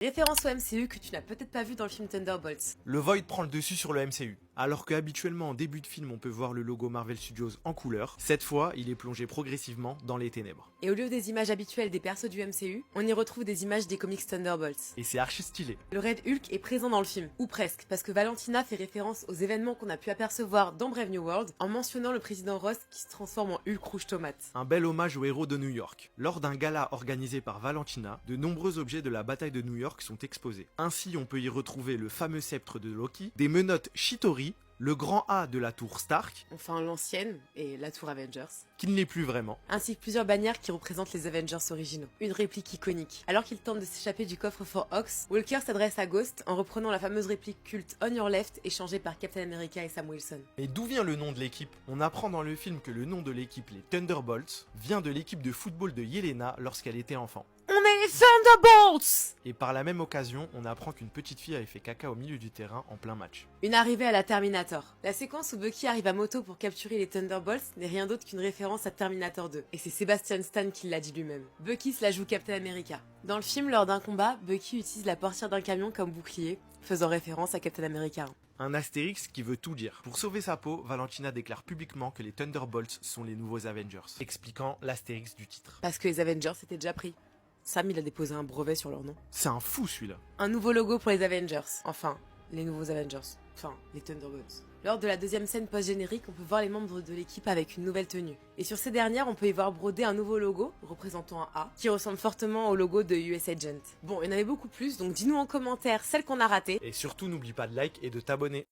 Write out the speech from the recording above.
Référence au MCU que tu n'as peut-être pas vu dans le film Thunderbolts. Le Void prend le dessus sur le MCU. Alors que habituellement en début de film on peut voir le logo Marvel Studios en couleur, cette fois il est plongé progressivement dans les ténèbres. Et au lieu des images habituelles des persos du MCU, on y retrouve des images des comics Thunderbolts. Et c'est archi stylé. Le Red Hulk est présent dans le film, ou presque, parce que Valentina fait référence aux événements qu'on a pu apercevoir dans Brave New World en mentionnant le président Ross qui se transforme en Hulk rouge tomate. Un bel hommage aux héros de New York. Lors d'un gala organisé par Valentina, de nombreux objets de la bataille de New York sont exposés. Ainsi on peut y retrouver le fameux sceptre de Loki, des menottes Shitori, le grand A de la tour Stark, Enfin l'ancienne, et la tour Avengers, qui ne l'est plus vraiment, ainsi que plusieurs bannières qui représentent les Avengers originaux. Une réplique iconique. Alors qu'il tente de s'échapper du coffre Fort Ox, Walker s'adresse à Ghost en reprenant la fameuse réplique culte On Your Left échangée par Captain America et Sam Wilson. Mais d'où vient le nom de l'équipe? On apprend dans le film que le nom de l'équipe, les Thunderbolts, vient de l'équipe de football de Yelena lorsqu'elle était enfant. On est les Thunderbolts! Et par la même occasion, on apprend qu'une petite fille avait fait caca au milieu du terrain en plein match. Une arrivée à la Terminator. La séquence où Bucky arrive à moto pour capturer les Thunderbolts n'est rien d'autre qu'une référence à Terminator 2. Et c'est Sebastian Stan qui l'a dit lui-même. Bucky se la joue Captain America. Dans le film, lors d'un combat, Bucky utilise la portière d'un camion comme bouclier, faisant référence à Captain America 1. Un Astérix qui veut tout dire. Pour sauver sa peau, Valentina déclare publiquement que les Thunderbolts sont les nouveaux Avengers, expliquant l'Astérix du titre. Parce que les Avengers étaient déjà pris. Sam, il a déposé un brevet sur leur nom. C'est un fou celui-là. Un nouveau logo pour les Avengers. Enfin, les nouveaux Avengers. Enfin, les Thunderbolts. Lors de la deuxième scène post-générique, on peut voir les membres de l'équipe avec une nouvelle tenue. Et sur ces dernières, on peut y voir brodé un nouveau logo, représentant un A, qui ressemble fortement au logo de US Agent. Bon, il y en avait beaucoup plus, donc dis-nous en commentaire celle qu'on a ratée. Et surtout n'oublie pas de like et de t'abonner.